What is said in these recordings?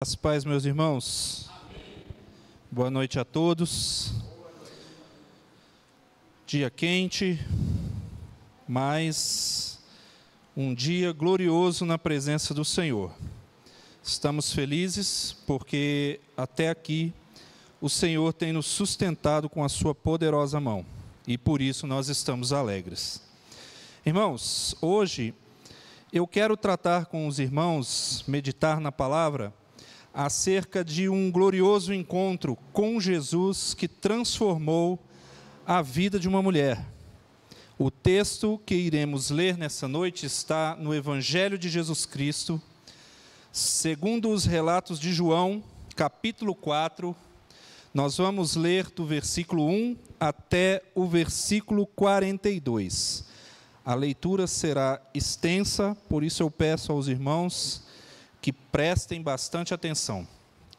As paz, meus irmãos. Boa noite a todos. Dia quente, mas um dia glorioso na presença do Senhor. Estamos felizes porque até aqui o Senhor tem nos sustentado com a sua poderosa mão e por isso nós estamos alegres. Irmãos, hoje eu quero tratar com os irmãos, meditar na palavra, acerca de um glorioso encontro com Jesus que transformou a vida de uma mulher. O texto que iremos ler nessa noite está no Evangelho de Jesus Cristo, segundo os relatos de João, capítulo 4. Nós vamos ler do versículo 1 até o versículo 42. A leitura será extensa, por isso eu peço aos irmãos que prestem bastante atenção,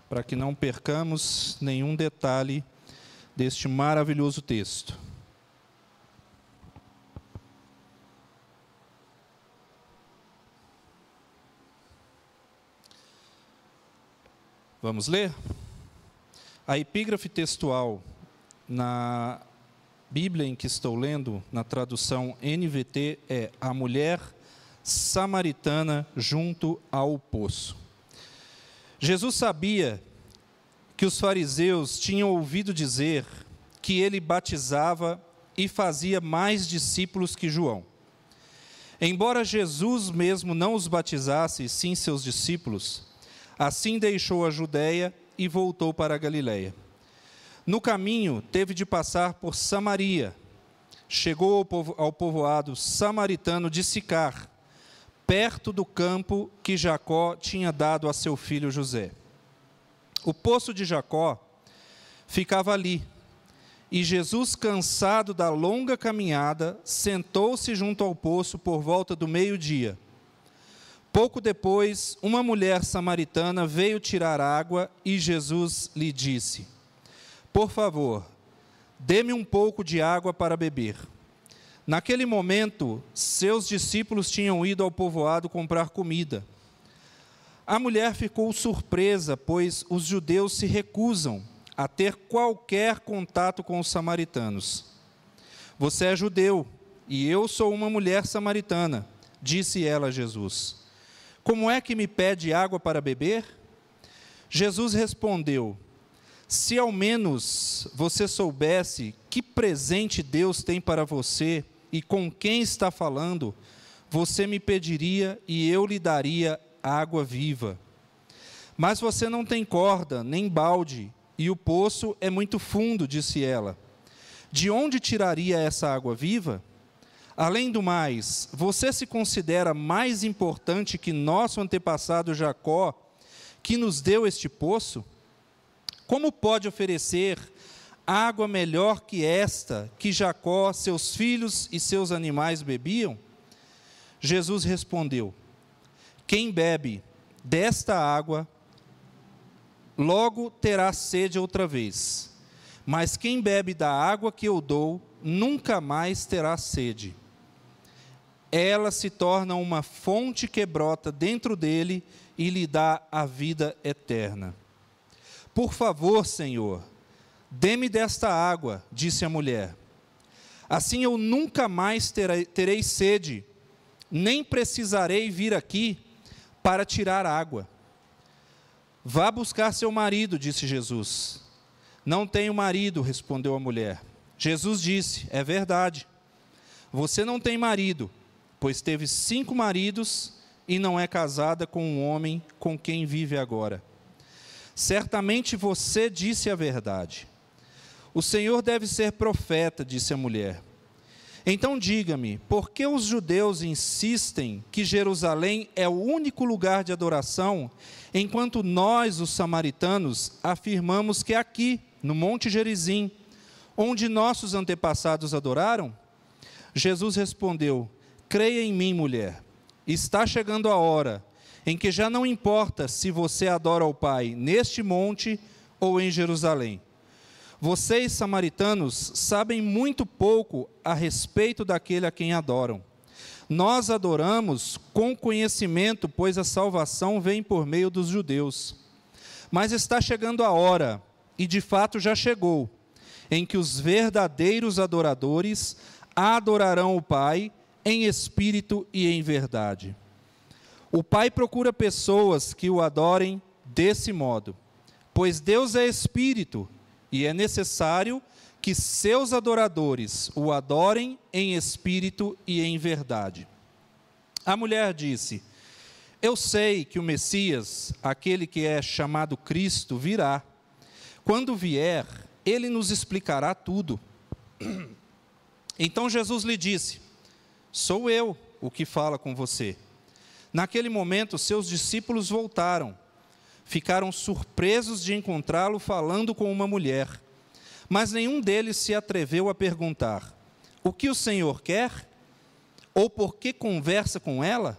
para que não percamos nenhum detalhe deste maravilhoso texto. Vamos ler? A epígrafe textual na Bíblia em que estou lendo, na tradução NVT, é a mulher samaritana junto ao poço. Jesus sabia que os fariseus tinham ouvido dizer que ele batizava e fazia mais discípulos que João. Embora Jesus mesmo não os batizasse, e sim seus discípulos, assim deixou a Judéia e voltou para a Galiléia. No caminho, teve de passar por Samaria. Chegou ao povoado samaritano de Sicar, perto do campo que Jacó tinha dado a seu filho José. O poço de Jacó ficava ali, e Jesus, cansado da longa caminhada, sentou-se junto ao poço por volta do meio-dia. Pouco depois, uma mulher samaritana veio tirar água e Jesus lhe disse: "Por favor, dê-me um pouco de água para beber." Naquele momento, seus discípulos tinham ido ao povoado comprar comida. A mulher ficou surpresa, pois os judeus se recusam a ter qualquer contato com os samaritanos. "Você é judeu, e eu sou uma mulher samaritana", disse ela a Jesus. "Como é que me pede água para beber?" Jesus respondeu: "Se ao menos você soubesse que presente Deus tem para você e com quem está falando, você me pediria e eu lhe daria água viva. Mas você não tem corda, nem balde, e o poço é muito fundo", disse ela. "De onde tiraria essa água viva? Além do mais, você se considera mais importante que nosso antepassado Jacó, que nos deu este poço? Como pode oferecer água melhor que esta, que Jacó, seus filhos e seus animais bebiam?" Jesus respondeu: "Quem bebe desta água, logo terá sede outra vez. Mas quem bebe da água que eu dou, nunca mais terá sede. Ela se torna uma fonte que brota dentro dele e lhe dá a vida eterna." "Por favor, Senhor, dê-me desta água", disse a mulher. "Assim eu nunca mais terei sede, nem precisarei vir aqui para tirar água." "Vá buscar seu marido", disse Jesus. "Não tenho marido", respondeu a mulher. Jesus disse: "É verdade. Você não tem marido, pois teve 5 maridos e não é casada com um homem com quem vive agora. Certamente você disse a verdade. O Senhor deve ser profeta", disse a mulher. "Então diga-me, por que os judeus insistem que Jerusalém é o único lugar de adoração, enquanto nós, os samaritanos, afirmamos que é aqui, no Monte Gerizim, onde nossos antepassados adoraram?" Jesus respondeu: "Creia em mim, mulher. Está chegando a hora em que já não importa se você adora ao Pai neste monte ou em Jerusalém. Vocês, samaritanos, sabem muito pouco a respeito daquele a quem adoram. Nós adoramos com conhecimento, pois a salvação vem por meio dos judeus. Mas está chegando a hora, e de fato já chegou, em que os verdadeiros adoradores adorarão o Pai em espírito e em verdade. O Pai procura pessoas que o adorem desse modo, pois Deus é espírito e é necessário que seus adoradores o adorem em espírito e em verdade. A mulher disse: eu sei que o Messias, aquele que é chamado Cristo, virá. Quando vier, ele nos explicará tudo. Então Jesus lhe disse: sou eu o que fala com você. Naquele momento, seus discípulos voltaram. Ficaram surpresos de encontrá-lo falando com uma mulher. Mas nenhum deles se atreveu a perguntar: o que o Senhor quer? Ou por que conversa com ela?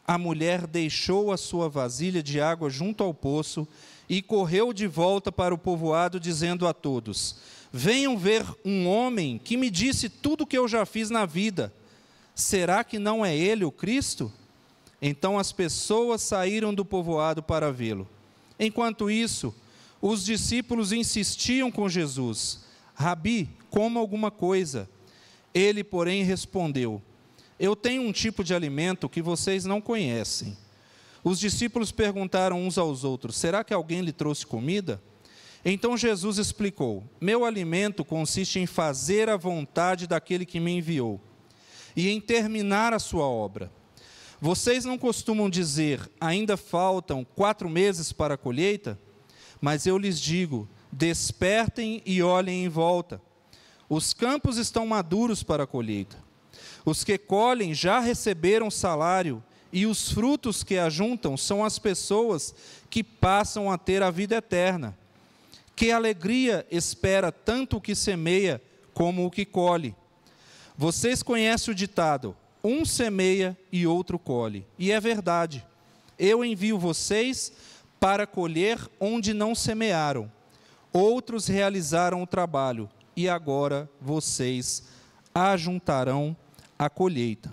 A mulher deixou a sua vasilha de água junto ao poço e correu de volta para o povoado, dizendo a todos: venham ver um homem que me disse tudo o que eu já fiz na vida. Será que não é ele o Cristo? Então as pessoas saíram do povoado para vê-lo. Enquanto isso, os discípulos insistiam com Jesus: Rabi, coma alguma coisa. Ele, porém, respondeu: eu tenho um tipo de alimento que vocês não conhecem. Os discípulos perguntaram uns aos outros: será que alguém lhe trouxe comida? Então Jesus explicou: meu alimento consiste em fazer a vontade daquele que me enviou e em terminar a sua obra. Vocês não costumam dizer: ainda faltam 4 meses para a colheita? Mas eu lhes digo: despertem e olhem em volta. Os campos estão maduros para a colheita. Os que colhem já receberam salário, e os frutos que ajuntam são as pessoas que passam a ter a vida eterna. Que alegria espera tanto o que semeia como o que colhe. Vocês conhecem o ditado: um semeia e outro colhe. E é verdade. Eu envio vocês para colher onde não semearam. Outros realizaram o trabalho, e agora vocês ajuntarão a colheita.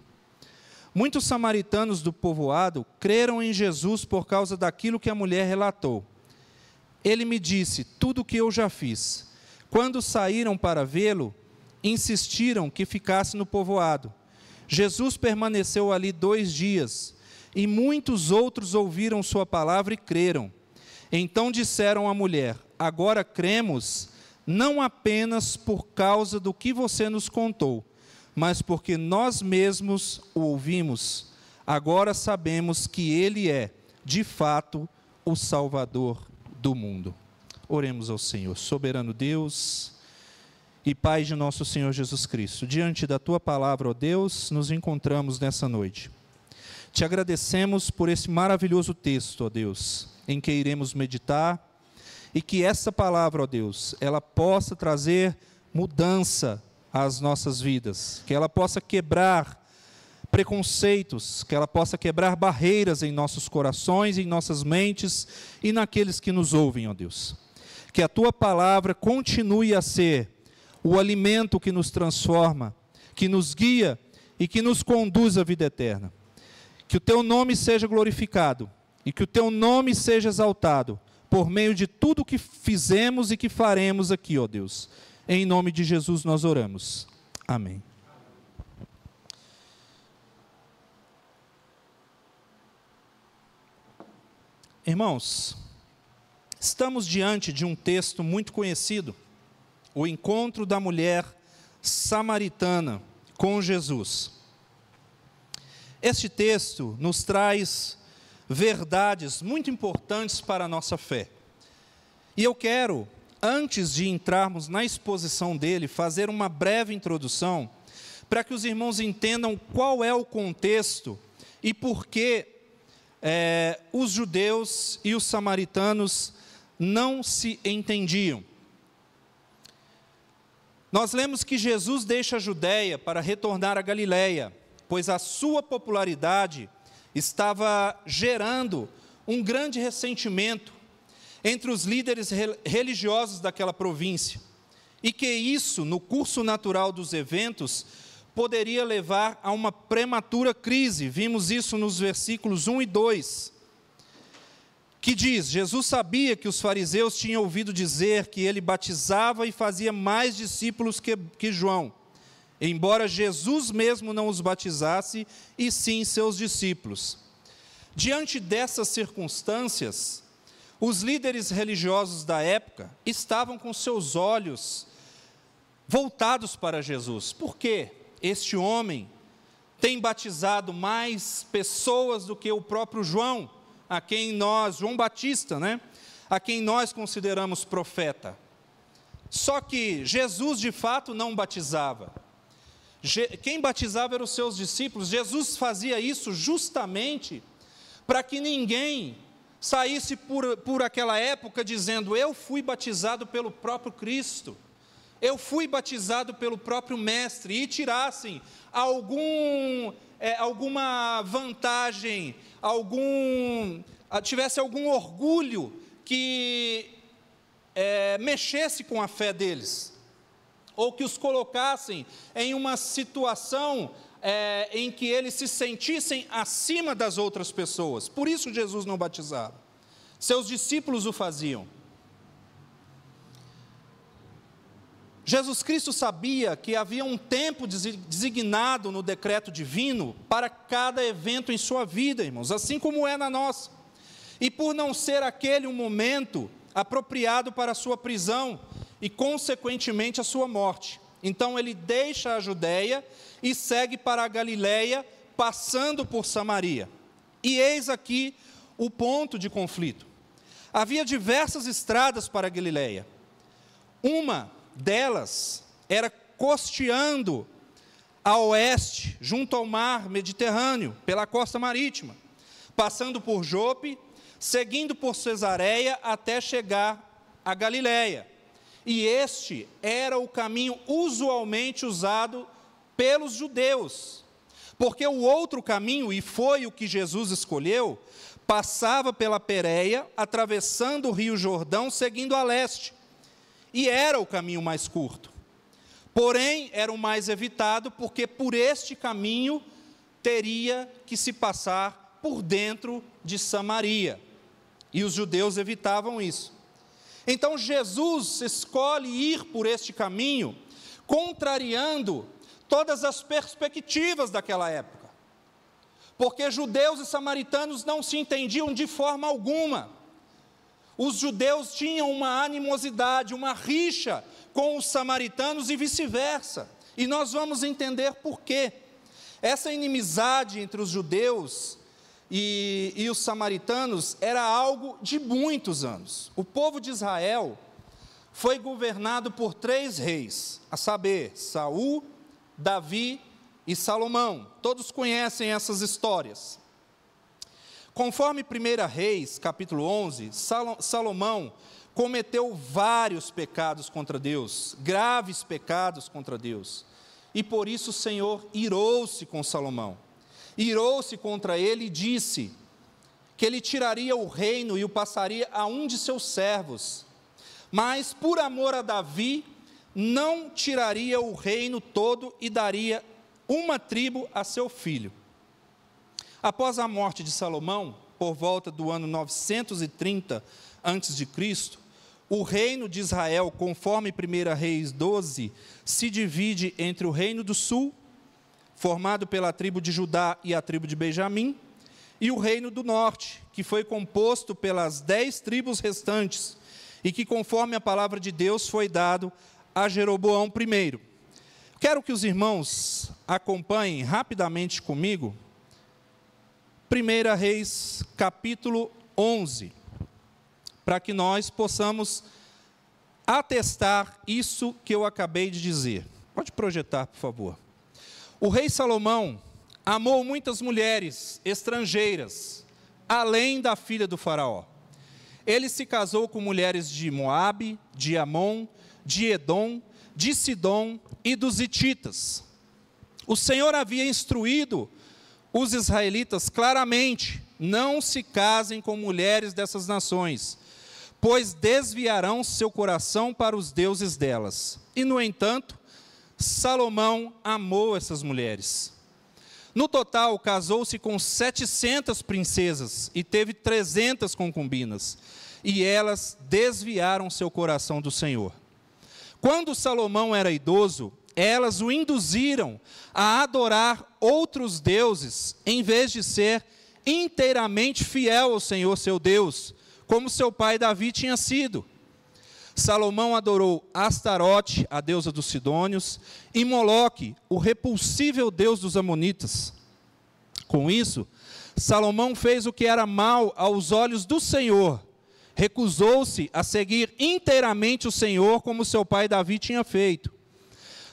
Muitos samaritanos do povoado creram em Jesus por causa daquilo que a mulher relatou. Ele me disse tudo o que eu já fiz. Quando saíram para vê-lo, insistiram que ficasse no povoado. Jesus permaneceu ali 2 dias, e muitos outros ouviram sua palavra e creram. Então disseram à mulher: agora cremos, não apenas por causa do que você nos contou, mas porque nós mesmos o ouvimos. Agora sabemos que ele é, de fato, o Salvador do mundo. Oremos ao Senhor. Soberano Deus e Pai de nosso Senhor Jesus Cristo, diante da Tua palavra, ó Deus, nos encontramos nessa noite. Te agradecemos por esse maravilhoso texto, ó Deus, em que iremos meditar, e que essa palavra, ó Deus, ela possa trazer mudança às nossas vidas, que ela possa quebrar preconceitos, que ela possa quebrar barreiras em nossos corações, em nossas mentes e naqueles que nos ouvem, ó Deus. Que a Tua palavra continue a ser o alimento que nos transforma, que nos guia e que nos conduz à vida eterna. Que o Teu nome seja glorificado e que o Teu nome seja exaltado por meio de tudo que fizemos e que faremos aqui, ó Deus. Em nome de Jesus nós oramos. Amém. Irmãos, estamos diante de um texto muito conhecido, o encontro da mulher samaritana com Jesus. Este texto nos traz verdades muito importantes para a nossa fé. E eu quero, antes de entrarmos na exposição dele, fazer uma breve introdução, para que os irmãos entendam qual é o contexto e por que os judeus e os samaritanos não se entendiam. Nós lemos que Jesus deixa a Judéia para retornar a Galiléia, pois a sua popularidade estava gerando um grande ressentimento entre os líderes religiosos daquela província, e que isso, no curso natural dos eventos, poderia levar a uma prematura crise. Vimos isso nos versículos 1 e 2. que diz: Jesus sabia que os fariseus tinham ouvido dizer que ele batizava e fazia mais discípulos que João, embora Jesus mesmo não os batizasse, e sim seus discípulos. Diante dessas circunstâncias, os líderes religiosos da época estavam com seus olhos voltados para Jesus. Por quê? Este homem tem batizado mais pessoas do que o próprio João, a quem nós, João Batista, a quem nós consideramos profeta. Só que Jesus de fato não batizava. Quem batizava eram os seus discípulos. Jesus fazia isso justamente para que ninguém saísse por aquela época dizendo: eu fui batizado pelo próprio Cristo, eu fui batizado pelo próprio Mestre, e tirassem alguma vantagem, tivesse algum orgulho que mexesse com a fé deles, ou que os colocassem em uma situação em que eles se sentissem acima das outras pessoas. Por isso Jesus não batizava. Seus discípulos o faziam. Jesus Cristo sabia que havia um tempo designado no decreto divino para cada evento em sua vida, irmãos, assim como é na nossa. E por não ser aquele um momento apropriado para a sua prisão e, consequentemente, a sua morte, então ele deixa a Judéia e segue para a Galiléia, passando por Samaria. E eis aqui o ponto de conflito. Havia diversas estradas para a Galiléia. Uma delas era costeando a oeste, junto ao mar Mediterrâneo, pela costa marítima, passando por Jope, seguindo por Cesareia até chegar a Galiléia. E este era o caminho usualmente usado pelos judeus, porque o outro caminho, e foi o que Jesus escolheu, passava pela Pérea, atravessando o rio Jordão, seguindo a leste, e era o caminho mais curto. Porém, era o mais evitado, porque por este caminho teria que se passar por dentro de Samaria, e os judeus evitavam isso. Então Jesus escolhe ir por este caminho, contrariando todas as perspectivas daquela época, porque judeus e samaritanos não se entendiam de forma alguma. Os judeus tinham uma animosidade, uma rixa com os samaritanos e vice-versa, e nós vamos entender por quê. Essa inimizade entre os judeus e os samaritanos era algo de muitos anos. O povo de Israel foi governado por 3 reis, a saber, Saul, Davi e Salomão. Todos conhecem essas histórias. Conforme 1 Reis, capítulo 11, Salomão cometeu vários pecados contra Deus, graves pecados contra Deus, e por isso o Senhor irou-se com Salomão. Irou-se contra ele e disse que ele tiraria o reino e o passaria a um de seus servos, mas por amor a Davi, não tiraria o reino todo e daria uma tribo a seu filho. Após a morte de Salomão, por volta do ano 930 a.C., o reino de Israel, conforme 1 Reis 12, se divide entre o reino do sul, formado pela tribo de Judá e a tribo de Benjamim, e o reino do norte, que foi composto pelas 10 tribos restantes, e que, conforme a palavra de Deus, foi dado a Jeroboão I. Quero que os irmãos acompanhem rapidamente comigo 1 Reis, capítulo 11, para que nós possamos atestar isso que eu acabei de dizer. Pode projetar, por favor. O rei Salomão amou muitas mulheres estrangeiras, além da filha do faraó. Ele se casou com mulheres de Moabe, de Amon, de Edom, de Sidom e dos hititas. O Senhor havia instruído os israelitas claramente: não se casem com mulheres dessas nações, pois desviarão seu coração para os deuses delas. E, no entanto, Salomão amou essas mulheres. No total, casou-se com 700 princesas e teve 300 concubinas, e elas desviaram seu coração do Senhor. Quando Salomão era idoso, elas o induziram a adorar outros deuses, em vez de ser inteiramente fiel ao Senhor seu Deus, como seu pai Davi tinha sido. Salomão adorou Astarote, a deusa dos Sidônios, e Moloque, o repulsível deus dos Amonitas. Com isso, Salomão fez o que era mal aos olhos do Senhor. Recusou-se a seguir inteiramente o Senhor, como seu pai Davi tinha feito.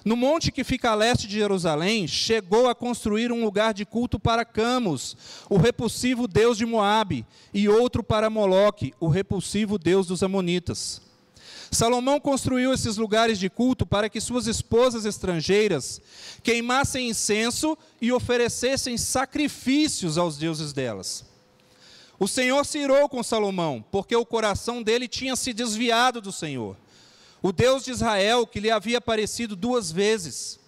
No monte que fica a leste de Jerusalém, chegou a construir um lugar de culto para Camus, o repulsivo deus de Moabe, e outro para Moloque, o repulsivo deus dos Amonitas. Salomão construiu esses lugares de culto para que suas esposas estrangeiras queimassem incenso e oferecessem sacrifícios aos deuses delas. O Senhor se irou com Salomão, porque o coração dele tinha se desviado do Senhor, o Deus de Israel, que lhe havia aparecido 2 vezes.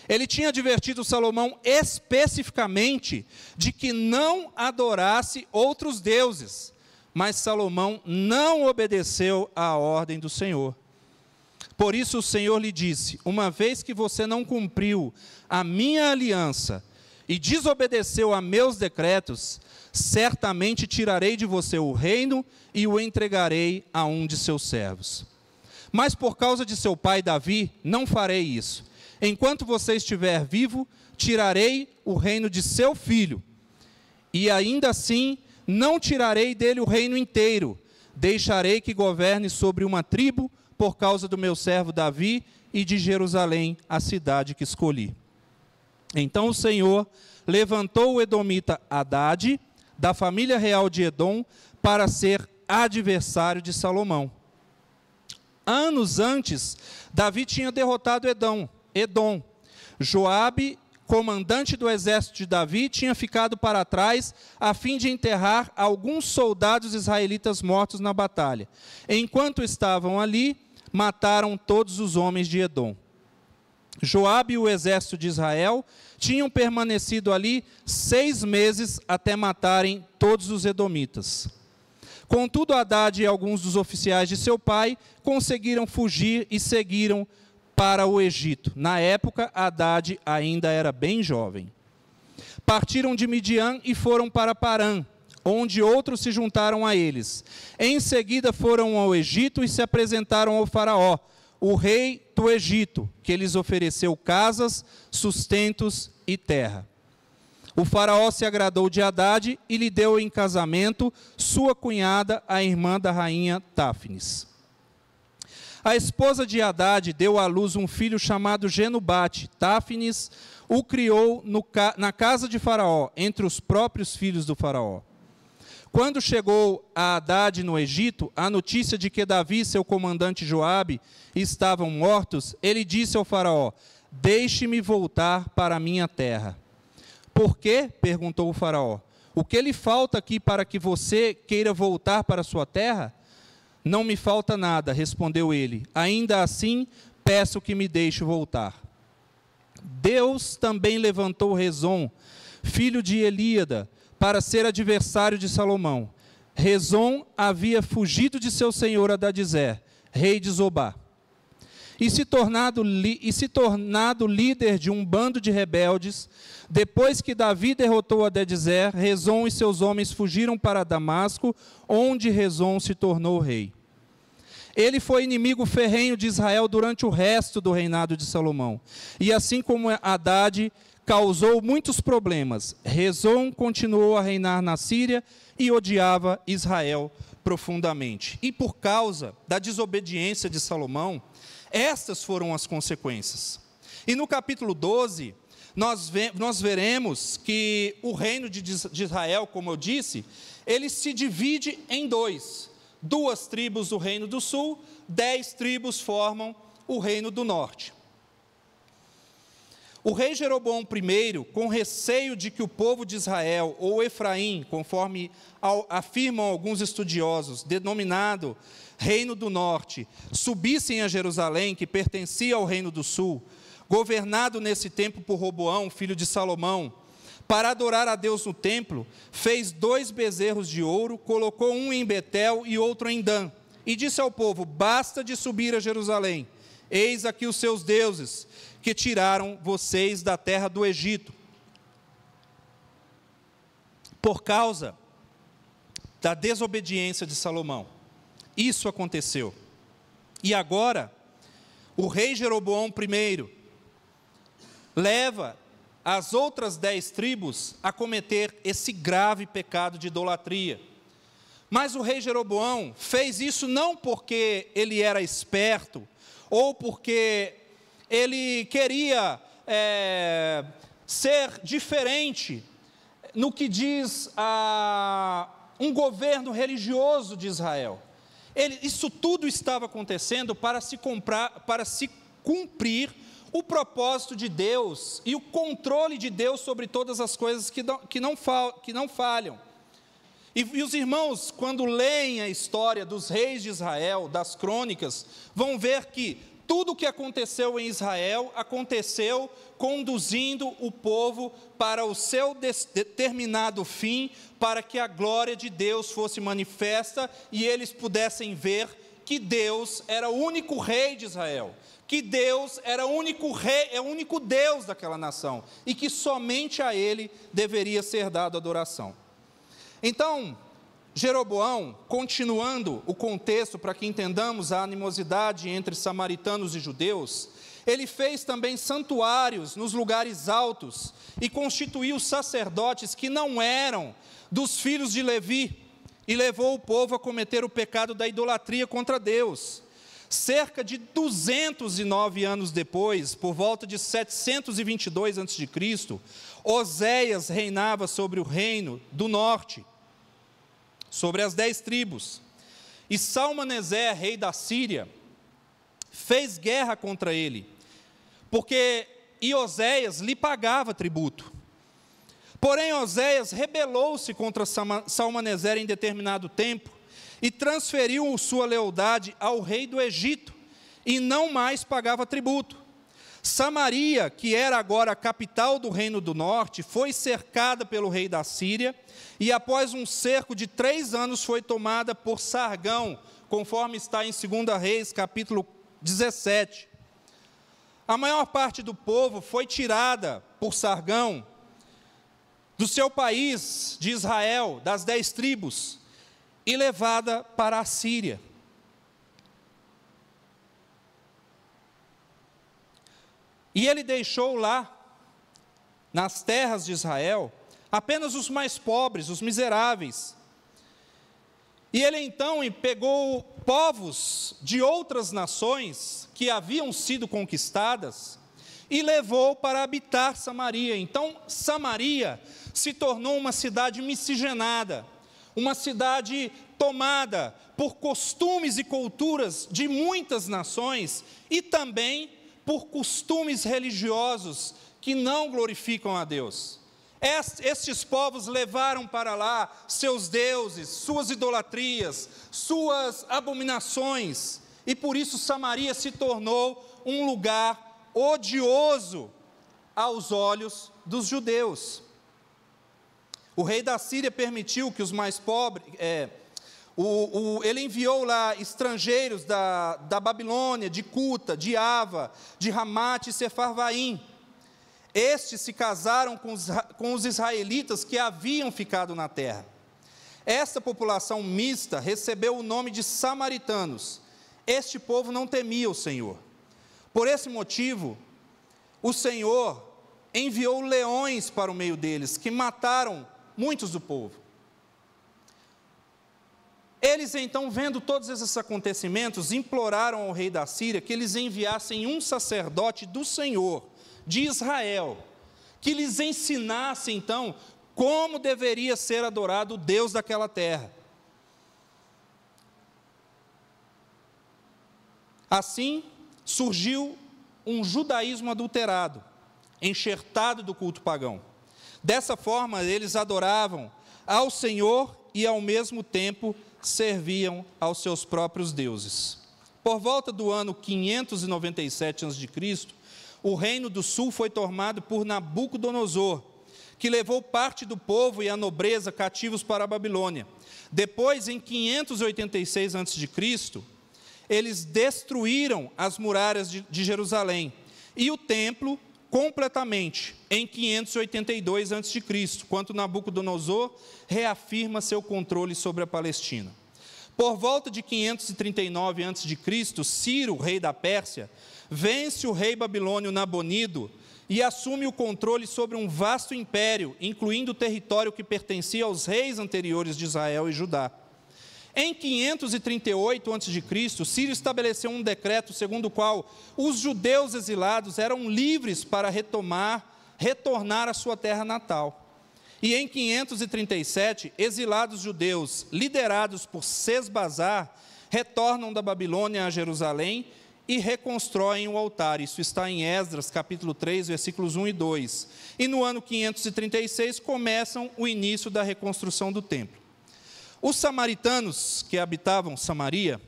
Ele tinha advertido Salomão especificamente de que não adorasse outros deuses, mas Salomão não obedeceu à ordem do Senhor. Por isso o Senhor lhe disse: uma vez que você não cumpriu a minha aliança e desobedeceu a meus decretos, certamente tirarei de você o reino e o entregarei a um de seus servos. Mas por causa de seu pai Davi, não farei isso. Enquanto você estiver vivo, tirarei o reino de seu filho, e ainda assim não tirarei dele o reino inteiro, deixarei que governe sobre uma tribo, por causa do meu servo Davi, e de Jerusalém, a cidade que escolhi. Então o Senhor levantou o edomita Hadade, da família real de Edom, para ser adversário de Salomão. Anos antes, Davi tinha derrotado Edom. Joabe, comandante do exército de Davi, tinha ficado para trás a fim de enterrar alguns soldados israelitas mortos na batalha. Enquanto estavam ali, mataram todos os homens de Edom. Joabe e o exército de Israel tinham permanecido ali 6 meses até matarem todos os edomitas. Contudo, Hadade e alguns dos oficiais de seu pai conseguiram fugir e seguiram para o Egito. Na época, Hadade ainda era bem jovem. Partiram de Midian e foram para Parã, onde outros se juntaram a eles. Em seguida foram ao Egito e se apresentaram ao faraó, o rei do Egito, que lhes ofereceu casas, sustentos e terra. O faraó se agradou de Hadade e lhe deu em casamento sua cunhada, a irmã da rainha Táfnis. A esposa de Hadade deu à luz um filho chamado Genubate. Táfnis o criou na casa de Faraó, entre os próprios filhos do Faraó. Quando chegou a Hadade no Egito, a notícia de que Davi e seu comandante Joabe estavam mortos, ele disse ao Faraó: deixe-me voltar para a minha terra. Por quê? Perguntou o Faraó. O que lhe falta aqui para que você queira voltar para a sua terra? Não me falta nada, respondeu ele. Ainda assim, peço que me deixe voltar. Deus também levantou Rezon, filho de Elíada, para ser adversário de Salomão. Rezon havia fugido de seu senhor Hadadezer, rei de Zobá. E se tornado líder de um bando de rebeldes, depois que Davi derrotou Hadadezer, Rezon e seus homens fugiram para Damasco, onde Rezon se tornou rei. Ele foi inimigo ferrenho de Israel durante o resto do reinado de Salomão. E assim como Hadade causou muitos problemas, Rezon continuou a reinar na Síria e odiava Israel profundamente. E por causa da desobediência de Salomão, estas foram as consequências. E no capítulo 12, nós veremos que o reino de Israel, como eu disse, ele se divide em 2. 2 tribos do reino do sul, 10 tribos formam o reino do norte. O rei Jeroboão I, com receio de que o povo de Israel, ou Efraim, conforme afirmam alguns estudiosos, denominado Reino do Norte, subissem a Jerusalém, que pertencia ao Reino do Sul, governado nesse tempo por Roboão, filho de Salomão, para adorar a Deus no templo, fez 2 bezerros de ouro, colocou um em Betel e outro em Dan, e disse ao povo: basta de subir a Jerusalém, eis aqui os seus deuses, que tiraram vocês da terra do Egito. Por causa da desobediência de Salomão, isso aconteceu. E agora, o rei Jeroboão I leva as outras 10 tribos a cometer esse grave pecado de idolatria. Mas o rei Jeroboão fez isso não porque ele era esperto, ou porque ele queria ser diferente no que diz um governo religioso de Israel. Isso tudo estava acontecendo para se cumprir o propósito de Deus e o controle de Deus sobre todas as coisas que não falham. E os irmãos, quando leem a história dos reis de Israel, das crônicas, vão ver que tudo o que aconteceu em Israel aconteceu conduzindo o povo para o seu determinado fim, para que a glória de Deus fosse manifesta e eles pudessem ver que Deus era o único rei de Israel, que Deus era o único rei, o único Deus daquela nação, e que somente a Ele deveria ser dado adoração. Então, Jeroboão, continuando o contexto para que entendamos a animosidade entre samaritanos e judeus, ele fez também santuários nos lugares altos e constituiu sacerdotes que não eram dos filhos de Levi, e levou o povo a cometer o pecado da idolatria contra Deus. Cerca de 209 anos depois, por volta de 722 a.C., Oséias reinava sobre o reino do norte, sobre as 10 tribos. E Salmaneser, rei da Síria, fez guerra contra ele, porque Oséias lhe pagava tributo. Porém, Oséias rebelou-se contra Salmaneser em determinado tempo, e transferiu sua lealdade ao rei do Egito, e não mais pagava tributo. Samaria, que era agora a capital do reino do norte, foi cercada pelo rei da Síria, e após um cerco de 3 anos foi tomada por Sargão, conforme está em 2 Reis, capítulo 17. A maior parte do povo foi tirada por Sargão do seu país, de Israel, das 10 tribos, e levada para a Síria. E ele deixou lá, nas terras de Israel, apenas os mais pobres, os miseráveis. E ele então pegou povos de outras nações que haviam sido conquistadas e levou para habitar Samaria. Então, Samaria se tornou uma cidade miscigenada, uma cidade tomada por costumes e culturas de muitas nações e também por costumes religiosos que não glorificam a Deus. Estes povos levaram para lá seus deuses, suas idolatrias, suas abominações, e por isso Samaria se tornou um lugar odioso aos olhos dos judeus. O rei da Síria permitiu que os mais pobres, ele enviou lá estrangeiros da Babilônia, de Cuta, de Ava, de Ramate e Sefarvaim. Estes se casaram com os israelitas que haviam ficado na terra. Esta população mista recebeu o nome de samaritanos. Este povo não temia o Senhor. Por esse motivo, o Senhor enviou leões para o meio deles, que mataram muitos do povo. Eles então, vendo todos esses acontecimentos, imploraram ao rei da Síria que eles enviassem um sacerdote do Senhor, de Israel, que lhes ensinasse então como deveria ser adorado o Deus daquela terra. Assim, surgiu um judaísmo adulterado, enxertado do culto pagão. Dessa forma, eles adoravam ao Senhor e, ao mesmo tempo, serviam aos seus próprios deuses. Por volta do ano 597 a.C., o reino do sul foi tomado por Nabucodonosor, que levou parte do povo e a nobreza cativos para a Babilônia. Depois, em 586 a.C., eles destruíram as muralhas de Jerusalém e o templo completamente em 582 a.C., quando Nabucodonosor reafirma seu controle sobre a Palestina. Por volta de 539 a.C., Ciro, rei da Pérsia, vence o rei babilônio Nabonido e assume o controle sobre um vasto império, incluindo o território que pertencia aos reis anteriores de Israel e Judá. Em 538 a.C., Ciro estabeleceu um decreto segundo o qual os judeus exilados eram livres para retornar à sua terra natal. E em 537, exilados judeus, liderados por Sesbazar, retornam da Babilônia a Jerusalém e reconstroem o altar. Isso está em Esdras, capítulo 3, versículos 1 e 2. E no ano 536, começam o início da reconstrução do templo. Os samaritanos que habitavam Samaria,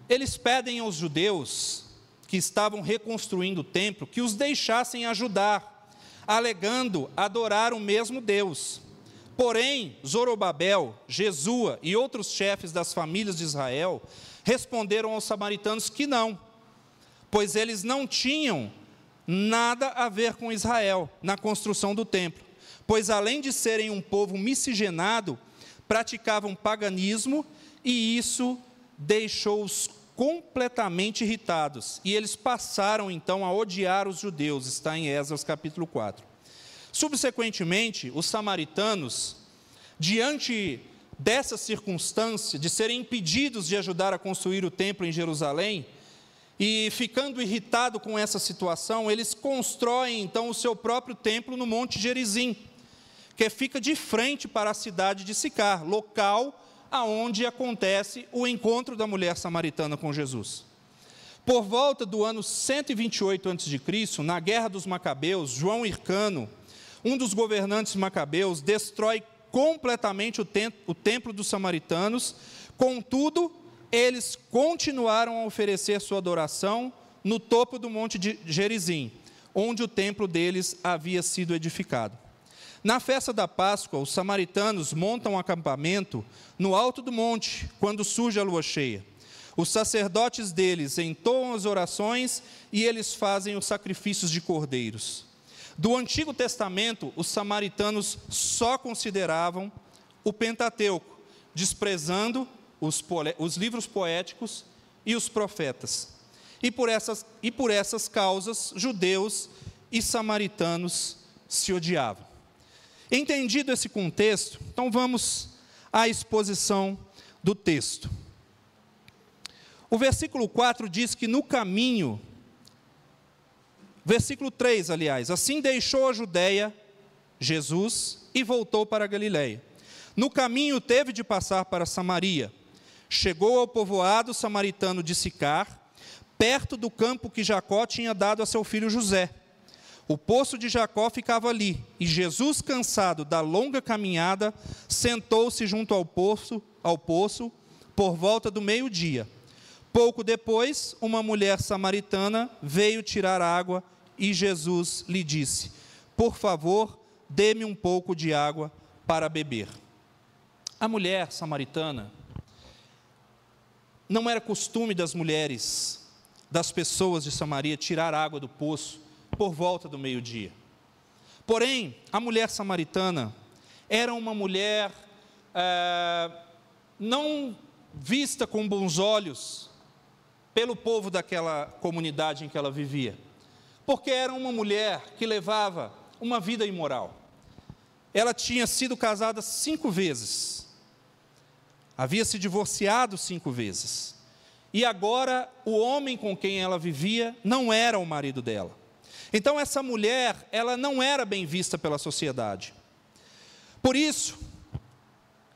eles pedem aos judeus que estavam reconstruindo o templo que os deixassem ajudar, alegando adorar o mesmo Deus. Porém, Zorobabel, Jesua e outros chefes das famílias de Israel responderam aos samaritanos que não, pois eles não tinham nada a ver com Israel na construção do templo, pois além de serem um povo miscigenado, praticavam paganismo e isso deixou-os completamente irritados, e eles passaram então a odiar os judeus, está em Esdras capítulo 4. Subsequentemente, os samaritanos, diante dessa circunstância de serem impedidos de ajudar a construir o templo em Jerusalém, e ficando irritado com essa situação, eles constroem então o seu próprio templo no Monte Gerizim, que fica de frente para a cidade de Sicar, local aonde acontece o encontro da mulher samaritana com Jesus. Por volta do ano 128 a.C., na Guerra dos Macabeus, João Hircano, um dos governantes macabeus, destrói completamente o templo dos samaritanos. Contudo, eles continuaram a oferecer sua adoração no topo do monte de Gerizim, onde o templo deles havia sido edificado. Na festa da Páscoa, os samaritanos montam um acampamento no alto do monte, quando surge a lua cheia. Os sacerdotes deles entoam as orações e eles fazem os sacrifícios de cordeiros. Do Antigo Testamento, os samaritanos só consideravam o Pentateuco, desprezando os livros poéticos e os profetas. E por essas causas, judeus e samaritanos se odiavam. Entendido esse contexto, então vamos à exposição do texto. O versículo 4 diz que no caminho, versículo 3, aliás, assim deixou a Judéia, Jesus, e voltou para a Galiléia. No caminho teve de passar para Samaria. Chegou ao povoado samaritano de Sicar, perto do campo que Jacó tinha dado a seu filho José. O poço de Jacó ficava ali, e Jesus, cansado da longa caminhada, sentou-se junto ao poço por volta do meio-dia. Pouco depois, uma mulher samaritana veio tirar água, e Jesus lhe disse: por favor, dê-me um pouco de água para beber. A mulher samaritana, não era costume das mulheres, das pessoas de Samaria, tirar água do poço por volta do meio-dia. Porém, a mulher samaritana era uma mulher não vista com bons olhos pelo povo daquela comunidade em que ela vivia, porque era uma mulher que levava uma vida imoral. Ela tinha sido casada 5 vezes, havia se divorciado 5 vezes, e agora o homem com quem ela vivia não era o marido dela. Então essa mulher, ela não era bem vista pela sociedade. Por isso,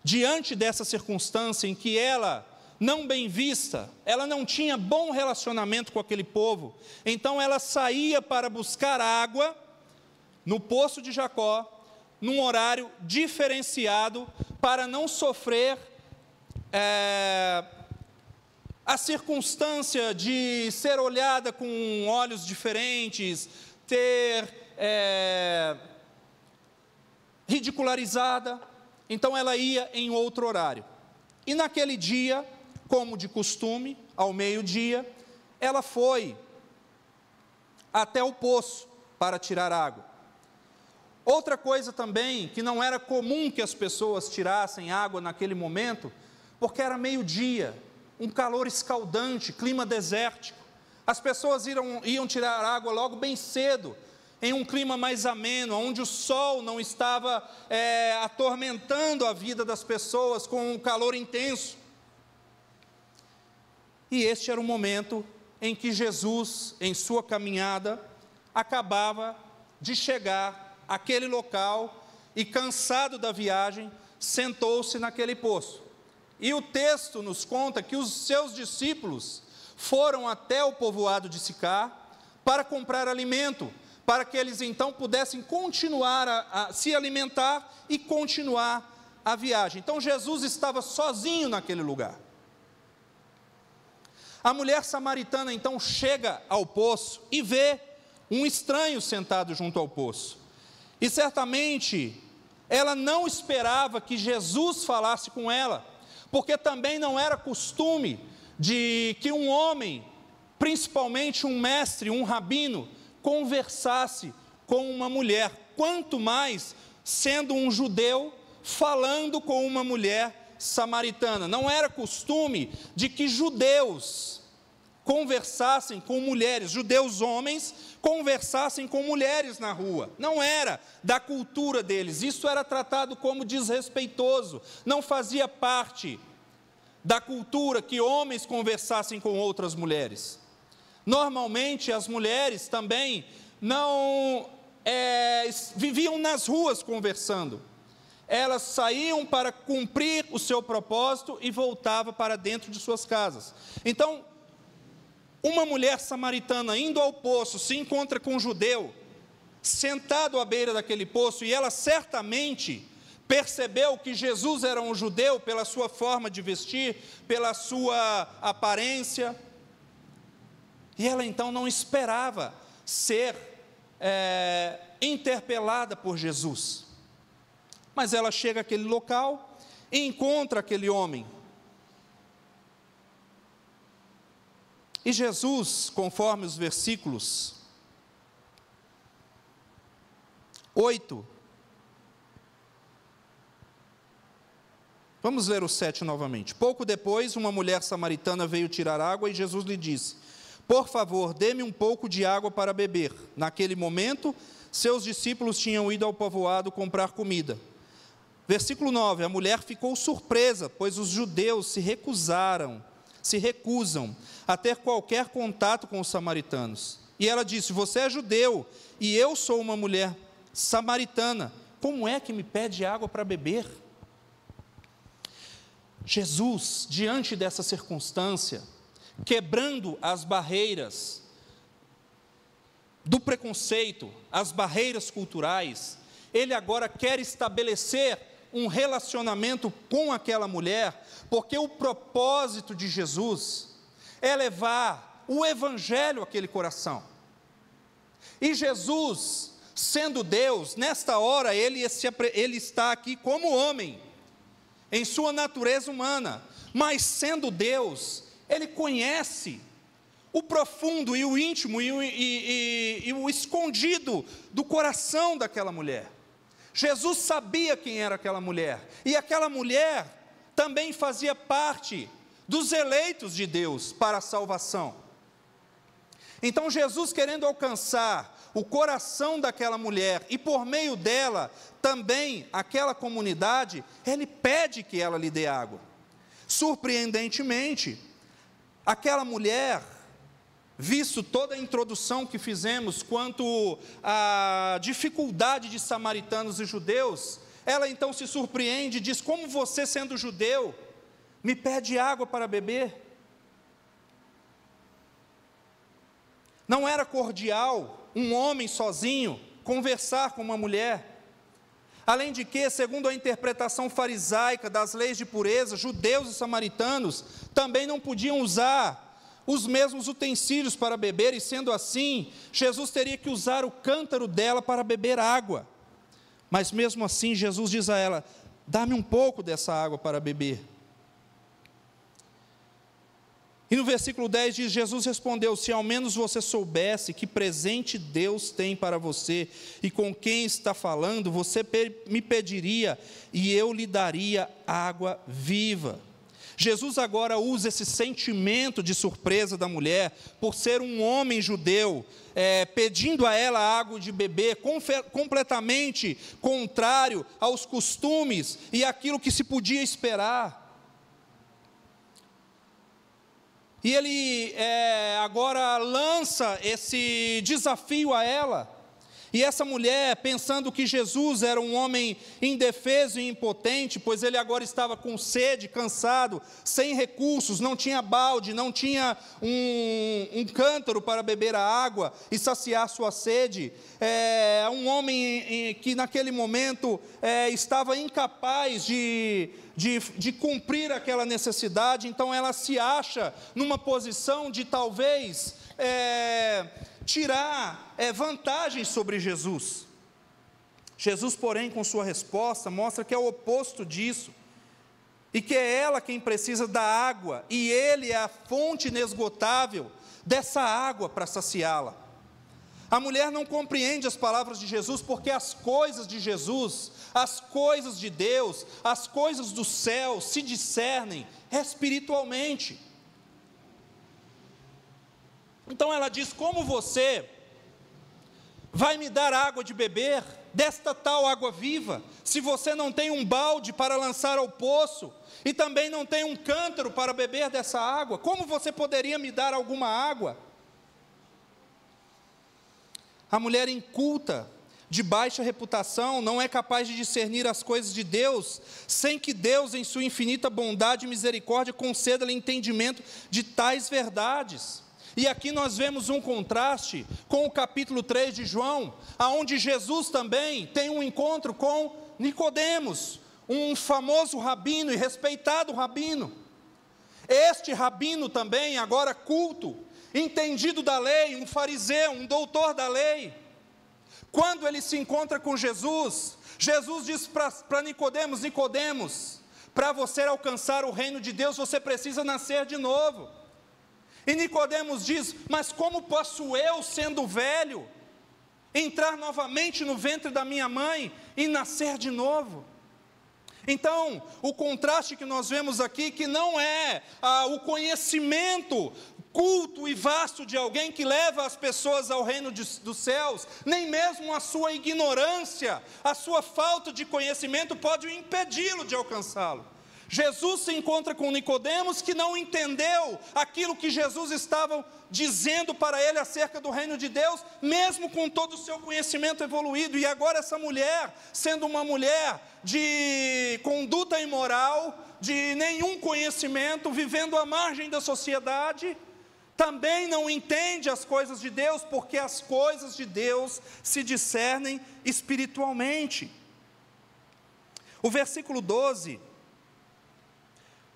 diante dessa circunstância em que ela, não bem vista, ela não tinha bom relacionamento com aquele povo, então ela saía para buscar água no poço de Jacó, num horário diferenciado, para não sofrer a circunstância de ser olhada com olhos diferentes, ter ridicularizada, então ela ia em outro horário. E naquele dia, como de costume, ao meio-dia, ela foi até o poço para tirar água. Outra coisa também, que não era comum que as pessoas tirassem água naquele momento, porque era meio-dia, um calor escaldante, clima desértico. As pessoas iam tirar água logo bem cedo, em um clima mais ameno, onde o sol não estava atormentando a vida das pessoas com um calor intenso. E este era o momento em que Jesus, em sua caminhada, acabava de chegar àquele local e, cansado da viagem, sentou-se naquele poço. E o texto nos conta que os seus discípulos foram até o povoado de Sicar para comprar alimento, para que eles então pudessem continuar a se alimentar e continuar a viagem. Então Jesus estava sozinho naquele lugar. A mulher samaritana então chega ao poço e vê um estranho sentado junto ao poço. E certamente ela não esperava que Jesus falasse com ela, porque também não era costume de que um homem, principalmente um mestre, um rabino, conversasse com uma mulher, quanto mais sendo um judeu falando com uma mulher samaritana. Não era costume de que judeus conversassem com mulheres, judeus homens conversassem com mulheres na rua. Não era da cultura deles, isso era tratado como desrespeitoso, não fazia parte da cultura que homens conversassem com outras mulheres. Normalmente as mulheres também não viviam nas ruas conversando. Elas saíam para cumprir o seu propósito e voltavam para dentro de suas casas. Então, uma mulher samaritana indo ao poço se encontra com um judeu sentado à beira daquele poço, e ela certamente percebeu que Jesus era um judeu pela sua forma de vestir, pela sua aparência, e ela então não esperava ser interpelada por Jesus. Mas ela chega àquele local e encontra aquele homem. E Jesus, conforme os versículos 8, vamos ler o 7 novamente. Pouco depois, uma mulher samaritana veio tirar água e Jesus lhe disse: por favor, dê-me um pouco de água para beber. Naquele momento, seus discípulos tinham ido ao povoado comprar comida. Versículo 9, a mulher ficou surpresa, pois os judeus se recusam a ter qualquer contato com os samaritanos. E ela disse: você é judeu, e eu sou uma mulher samaritana, como é que me pede água para beber? Jesus, diante dessa circunstância, quebrando as barreiras do preconceito, as barreiras culturais, ele agora quer estabelecer um relacionamento com aquela mulher, porque o propósito de Jesus é levar o evangelho àquele coração. E Jesus, sendo Deus, nesta hora ele está aqui como homem, em sua natureza humana, mas sendo Deus, ele conhece o profundo e o íntimo e o escondido do coração daquela mulher. Jesus sabia quem era aquela mulher, e aquela mulher também fazia parte dos eleitos de Deus para a salvação. Então Jesus, querendo alcançar o coração daquela mulher, e por meio dela também aquela comunidade, ele pede que ela lhe dê água. Surpreendentemente, aquela mulher, visto toda a introdução que fizemos quanto à dificuldade de samaritanos e judeus, ela então se surpreende e diz: como você, sendo judeu, me pede água para beber? Não era cordial um homem sozinho conversar com uma mulher. Além de que, segundo a interpretação farisaica das leis de pureza, judeus e samaritanos também não podiam usar os mesmos utensílios para beber, e sendo assim, Jesus teria que usar o cântaro dela para beber água. Mas mesmo assim, Jesus diz a ela: dá-me um pouco dessa água para beber. E no versículo 10 diz: Jesus respondeu: se ao menos você soubesse que presente Deus tem para você e com quem está falando, você me pediria e eu lhe daria água viva. Jesus agora usa esse sentimento de surpresa da mulher, por ser um homem judeu, pedindo a ela água de beber, completamente contrário aos costumes e aquilo que se podia esperar. E ele agora lança esse desafio a ela. E essa mulher, pensando que Jesus era um homem indefeso e impotente, pois ele agora estava com sede, cansado, sem recursos, não tinha balde, não tinha um cântaro para beber a água e saciar sua sede. Um homem que naquele momento estava incapaz de cumprir aquela necessidade. Então ela se acha numa posição de talvez tirar vantagens sobre Jesus. Jesus, porém, com sua resposta, mostra que é o oposto disso, e que é ela quem precisa da água, e ele é a fonte inesgotável dessa água para saciá-la. A mulher não compreende as palavras de Jesus, porque as coisas de Jesus, as coisas de Deus, as coisas do céu se discernem espiritualmente. Então ela diz: como você vai me dar água de beber, desta tal água viva, se você não tem um balde para lançar ao poço, e também não tem um cântaro para beber dessa água? Como você poderia me dar alguma água? A mulher inculta, de baixa reputação, não é capaz de discernir as coisas de Deus, sem que Deus, em sua infinita bondade e misericórdia, conceda-lhe entendimento de tais verdades. E aqui nós vemos um contraste com o capítulo 3 de João, aonde Jesus também tem um encontro com Nicodemos, um famoso rabino e respeitado rabino. Este rabino também, agora culto, entendido da lei, um fariseu, um doutor da lei. Quando ele se encontra com Jesus, Jesus diz para Nicodemos: Nicodemos, para você alcançar o reino de Deus, você precisa nascer de novo. E Nicodemos diz: mas como posso eu, sendo velho, entrar novamente no ventre da minha mãe e nascer de novo? Então, o contraste que nós vemos aqui, que não é o conhecimento culto e vasto de alguém que leva as pessoas ao reino dos céus, nem mesmo a sua ignorância, a sua falta de conhecimento pode impedi-lo de alcançá-lo. Jesus se encontra com Nicodemos, que não entendeu aquilo que Jesus estava dizendo para ele acerca do reino de Deus, mesmo com todo o seu conhecimento evoluído. E agora essa mulher, sendo uma mulher de conduta imoral, de nenhum conhecimento, vivendo à margem da sociedade, também não entende as coisas de Deus, porque as coisas de Deus se discernem espiritualmente. O versículo 12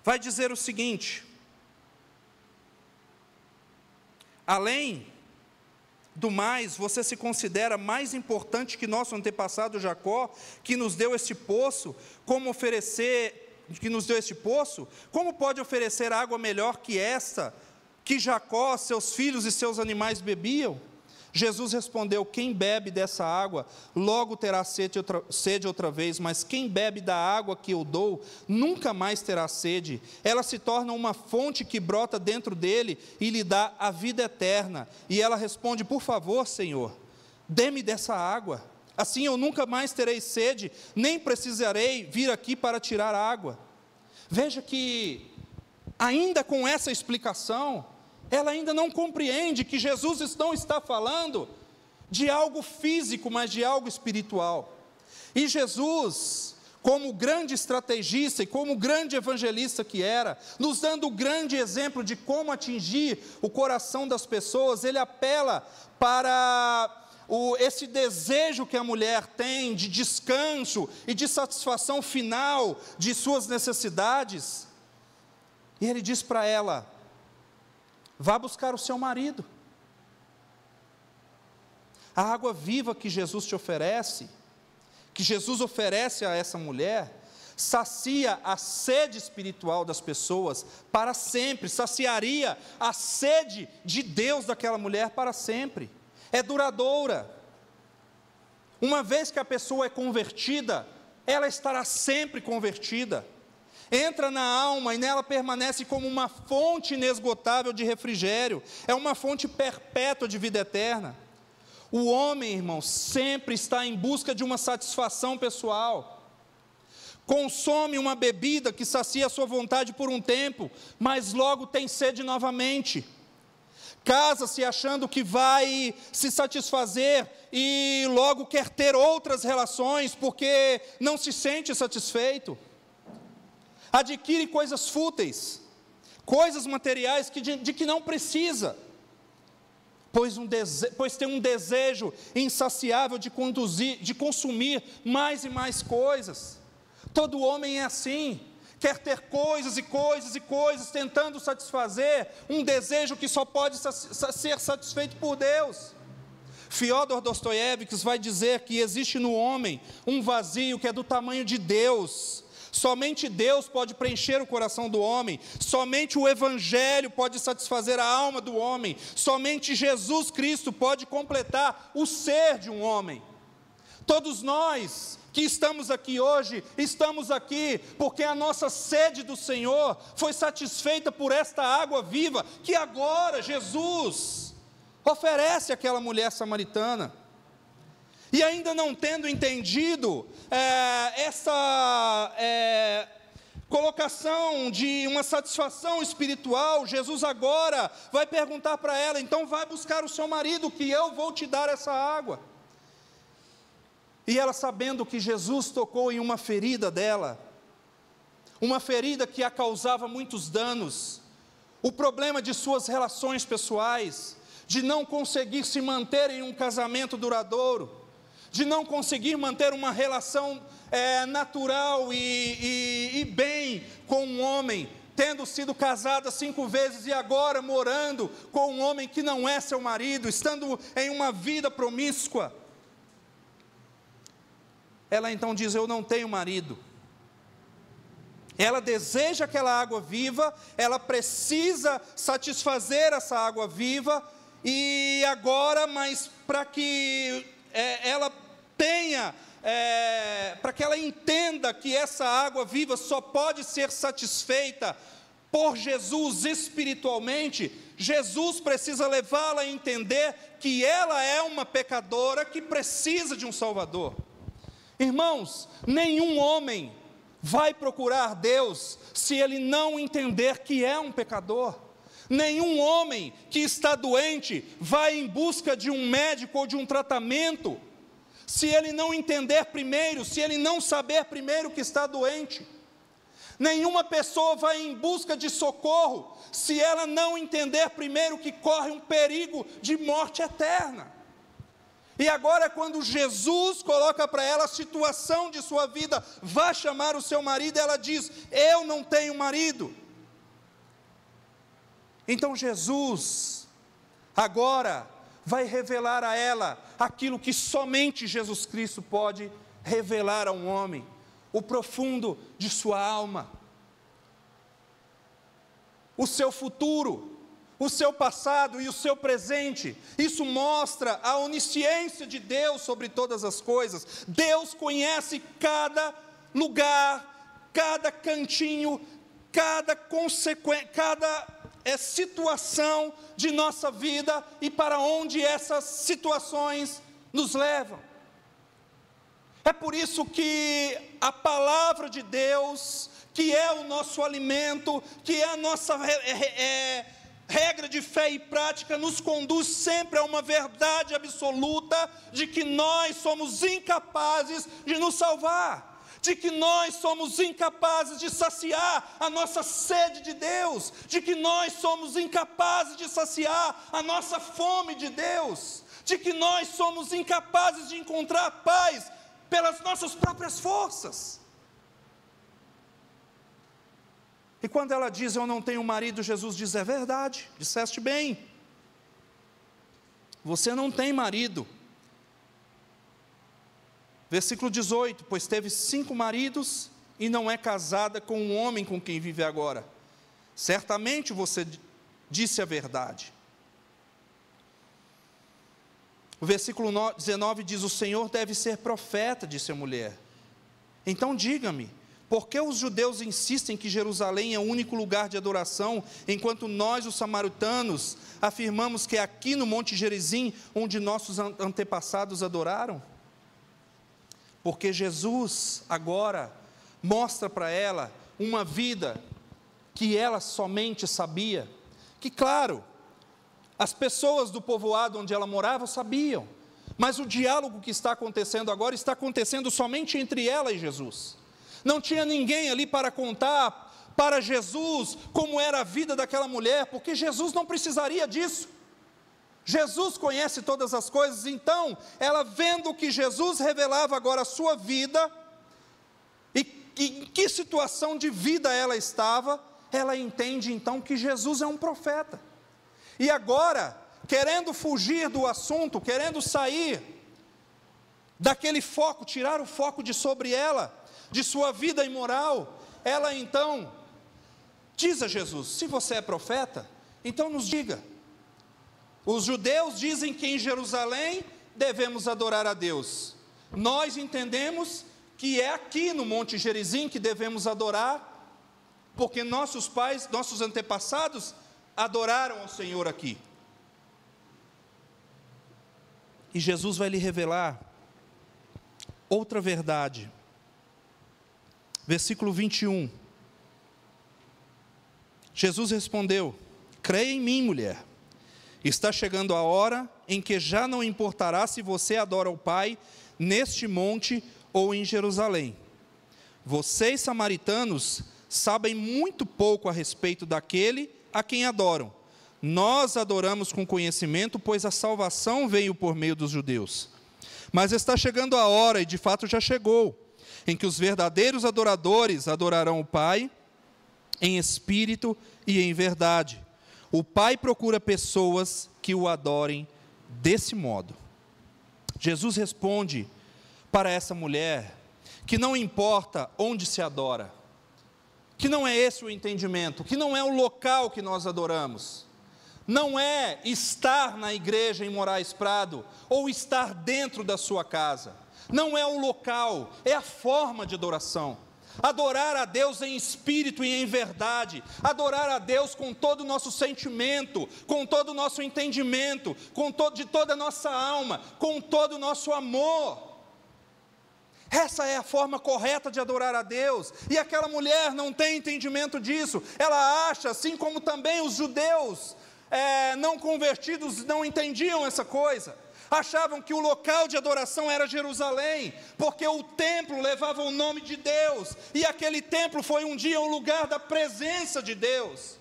vai dizer o seguinte: além do mais, você se considera mais importante que nosso antepassado Jacó, que nos deu este poço, como pode oferecer água melhor que esta, que Jacó, seus filhos e seus animais bebiam? Jesus respondeu: quem bebe dessa água, logo terá sede outra vez, mas quem bebe da água que eu dou, nunca mais terá sede. Ela se torna uma fonte que brota dentro dele e lhe dá a vida eterna. E ela responde: por favor, Senhor, dê-me dessa água, assim eu nunca mais terei sede, nem precisarei vir aqui para tirar água. Veja que, ainda com essa explicação, ela ainda não compreende que Jesus não está falando de algo físico, mas de algo espiritual. E Jesus, como grande estrategista e como grande evangelista que era, nos dando o grande exemplo de como atingir o coração das pessoas, ele apela para esse desejo que a mulher tem de descanso e de satisfação final de suas necessidades. E ele diz para ela: vá buscar o seu marido. A água viva que Jesus te oferece, que Jesus oferece a essa mulher, sacia a sede espiritual das pessoas para sempre, saciaria a sede de Deus daquela mulher para sempre. É duradoura. Uma vez que a pessoa é convertida, ela estará sempre convertida. Entra na alma e nela permanece como uma fonte inesgotável de refrigério, é uma fonte perpétua de vida eterna. O homem, irmão, sempre está em busca de uma satisfação pessoal. Consome uma bebida que sacia a sua vontade por um tempo, mas logo tem sede novamente. Casa-se achando que vai se satisfazer e logo quer ter outras relações porque não se sente satisfeito. Adquire coisas fúteis, coisas materiais de que não precisa, pois tem um desejo insaciável de consumir mais e mais coisas. Todo homem é assim, quer ter coisas e coisas e coisas, tentando satisfazer um desejo que só pode ser satisfeito por Deus. Fyodor Dostoiévski vai dizer que existe no homem um vazio que é do tamanho de Deus. Somente Deus pode preencher o coração do homem, somente o Evangelho pode satisfazer a alma do homem, somente Jesus Cristo pode completar o ser de um homem. Todos nós que estamos aqui hoje, estamos aqui porque a nossa sede do Senhor foi satisfeita por esta água viva que agora Jesus oferece àquela mulher samaritana. E ainda não tendo entendido essa colocação de uma satisfação espiritual, Jesus agora vai perguntar para ela: então vai buscar o seu marido, que eu vou te dar essa água. E ela, sabendo que Jesus tocou em uma ferida dela, uma ferida que a causava muitos danos, o problema de suas relações pessoais, de não conseguir se manter em um casamento duradouro, de não conseguir manter uma relação natural e bem com um homem, tendo sido casada 5 vezes e agora morando com um homem que não é seu marido, estando em uma vida promíscua. Ela então diz: eu não tenho marido. Ela deseja aquela água viva, ela precisa satisfazer essa água viva, e agora, mas para que ela tenha, para que ela entenda que essa água viva só pode ser satisfeita por Jesus espiritualmente, Jesus precisa levá-la a entender que ela é uma pecadora que precisa de um Salvador. Irmãos, nenhum homem vai procurar Deus se ele não entender que é um pecador. Nenhum homem que está doente vai em busca de um médico ou de um tratamento se ele não entender primeiro, se ele não saber primeiro que está doente. Nenhuma pessoa vai em busca de socorro se ela não entender primeiro que corre um perigo de morte eterna. E agora, quando Jesus coloca para ela a situação de sua vida: vá chamar o seu marido, ela diz: eu não tenho marido. Então Jesus agora vai revelar a ela aquilo que somente Jesus Cristo pode revelar a um homem: o profundo de sua alma, o seu futuro, o seu passado e o seu presente. Isso mostra a onisciência de Deus sobre todas as coisas. Deus conhece cada lugar, cada cantinho, cada situação de nossa vida e para onde essas situações nos levam. É por isso que a palavra de Deus, que é o nosso alimento, que é a nossa regra de fé e prática, nos conduz sempre a uma verdade absoluta de que nós somos incapazes de nos salvar, de que nós somos incapazes de saciar a nossa sede de Deus, de que nós somos incapazes de saciar a nossa fome de Deus, de que nós somos incapazes de encontrar paz pelas nossas próprias forças. E quando ela diz, eu não tenho marido, Jesus diz, é verdade, disseste bem, você não tem marido. Versículo 18, pois teve 5 maridos e não é casada com um homem com quem vive agora. Certamente você disse a verdade. O versículo 19 diz, o Senhor deve ser profeta, disse a mulher. Então diga-me, por que os judeus insistem que Jerusalém é o único lugar de adoração, enquanto nós, os samaritanos, afirmamos que é aqui no Monte Gerizim, onde nossos antepassados adoraram? Porque Jesus agora mostra para ela uma vida que ela somente sabia, que claro, as pessoas do povoado onde ela morava sabiam, mas o diálogo que está acontecendo agora está acontecendo somente entre ela e Jesus. Não tinha ninguém ali para contar para Jesus como era a vida daquela mulher, porque Jesus não precisaria disso. Jesus conhece todas as coisas, então, ela vendo que Jesus revelava agora a sua vida, e em que situação de vida ela estava, ela entende então que Jesus é um profeta. E agora, querendo fugir do assunto, querendo sair daquele foco, tirar o foco de sobre ela, de sua vida imoral, ela então diz a Jesus, se você é profeta, então nos diga. Os judeus dizem que em Jerusalém devemos adorar a Deus. Nós entendemos que é aqui no Monte Gerizim que devemos adorar, porque nossos pais, nossos antepassados adoraram ao Senhor aqui. E Jesus vai lhe revelar outra verdade. Versículo 21. Jesus respondeu, creia em mim, mulher. Está chegando a hora em que já não importará se você adora o Pai neste monte ou em Jerusalém. Vocês, samaritanos, sabem muito pouco a respeito daquele a quem adoram. Nós adoramos com conhecimento, pois a salvação veio por meio dos judeus. Mas está chegando a hora, e de fato já chegou, em que os verdadeiros adoradores adorarão o Pai em espírito e em verdade. O Pai procura pessoas que o adorem desse modo. Jesus responde para essa mulher que não importa onde se adora, que não é esse o entendimento, que não é o local que nós adoramos, não é estar na igreja em Moraes Prado, ou estar dentro da sua casa, não é o local, é a forma de adoração. Adorar a Deus em espírito e em verdade, adorar a Deus com todo o nosso sentimento, com todo o nosso entendimento, de toda a nossa alma, com todo o nosso amor. Essa é a forma correta de adorar a Deus, e aquela mulher não tem entendimento disso. Ela acha, assim como também os judeus não convertidos não entendiam essa coisa. Achavam que o local de adoração era Jerusalém, porque o templo levava o nome de Deus, e aquele templo foi um dia o lugar da presença de Deus.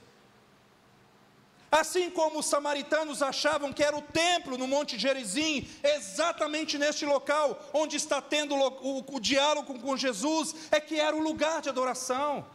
Assim como os samaritanos achavam que era o templo no Monte Gerizim, exatamente neste local, onde está tendo o diálogo com Jesus, é que era o lugar de adoração.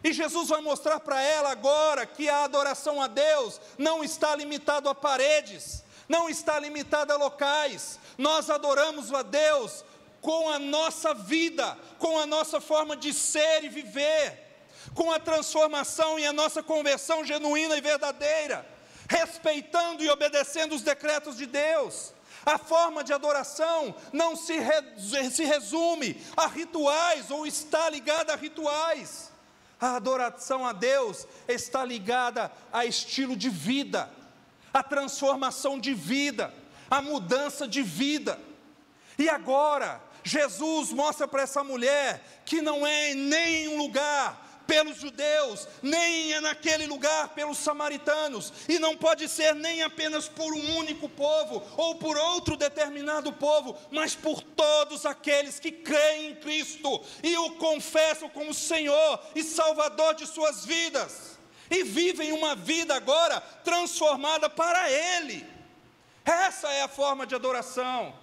E Jesus vai mostrar para ela agora que a adoração a Deus não está limitado a paredes, não está limitada a locais. Nós adoramos a Deus com a nossa vida, com a nossa forma de ser e viver, com a transformação e a nossa conversão genuína e verdadeira, respeitando e obedecendo os decretos de Deus. A forma de adoração não se resume a rituais ou está ligada a rituais. A adoração a Deus está ligada a estilo de vida, a transformação de vida, a mudança de vida. E agora, Jesus mostra para essa mulher que não é nem um lugar pelos judeus, nem naquele lugar pelos samaritanos, e não pode ser nem apenas por um único povo, ou por outro determinado povo, mas por todos aqueles que creem em Cristo, e o confessam como Senhor e Salvador de suas vidas, e vivem uma vida agora transformada para Ele. Essa é a forma de adoração.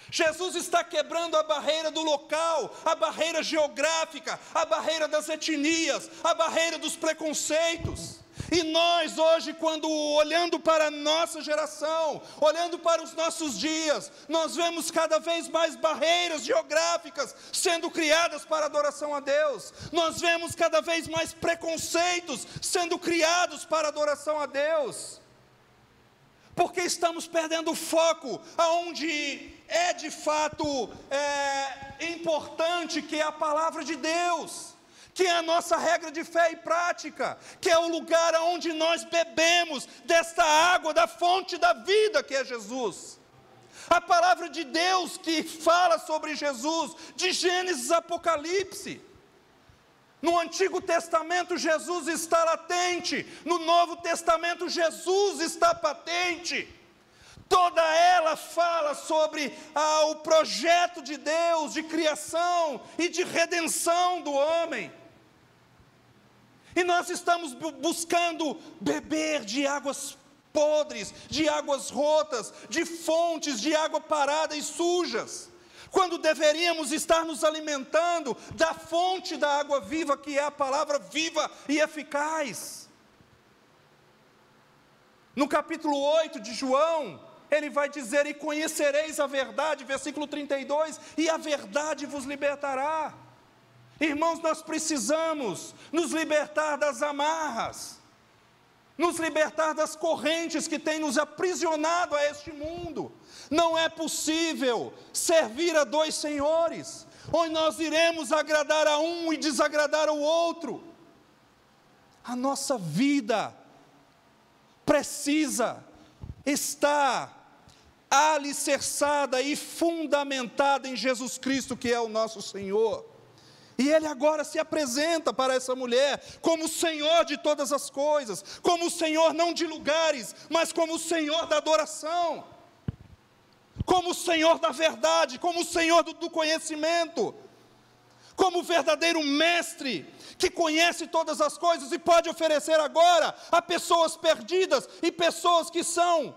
Jesus está quebrando a barreira do local, a barreira geográfica, a barreira das etnias, a barreira dos preconceitos. E nós hoje, quando olhando para a nossa geração, olhando para os nossos dias, nós vemos cada vez mais barreiras geográficas sendo criadas para a adoração a Deus. Nós vemos cada vez mais preconceitos sendo criados para a adoração a Deus. Porque estamos perdendo o foco aonde é de fato importante, que é a palavra de Deus, que é a nossa regra de fé e prática, que é o lugar onde nós bebemos desta água, da fonte da vida que é Jesus. A palavra de Deus que fala sobre Jesus, de Gênesis a Apocalipse. No Antigo Testamento Jesus está latente, no Novo Testamento Jesus está patente. Toda ela fala sobre o projeto de Deus, de criação e de redenção do homem. E nós estamos buscando beber de águas podres, de águas rotas, de fontes de água parada e sujas, quando deveríamos estar nos alimentando da fonte da água viva, que é a palavra viva e eficaz. No capítulo 8 de João, ele vai dizer: e conhecereis a verdade, versículo 32, e a verdade vos libertará. Irmãos, nós precisamos nos libertar das amarras, nos libertar das correntes que têm nos aprisionado a este mundo. Não é possível servir a dois senhores, onde nós iremos agradar a um e desagradar ao outro. A nossa vida precisa estar alicerçada e fundamentada em Jesus Cristo, que é o nosso Senhor. E Ele agora se apresenta para essa mulher como o Senhor de todas as coisas, como o Senhor não de lugares, mas como o Senhor da adoração, como o Senhor da verdade, como o Senhor do conhecimento, como o verdadeiro mestre, que conhece todas as coisas e pode oferecer agora a pessoas perdidas e pessoas que são,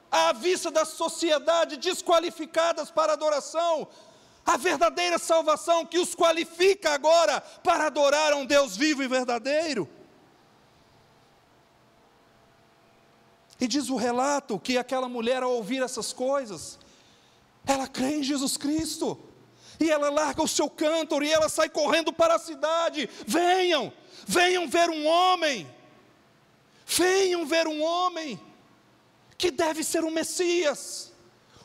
à vista da sociedade, desqualificadas para a adoração, a verdadeira salvação que os qualifica agora para adorar a um Deus vivo e verdadeiro. E diz o relato que aquela mulher, ao ouvir essas coisas, ela crê em Jesus Cristo, e ela larga o seu cântaro, e ela sai correndo para a cidade. Venham ver um homem, venham ver um homem, que deve ser o Messias,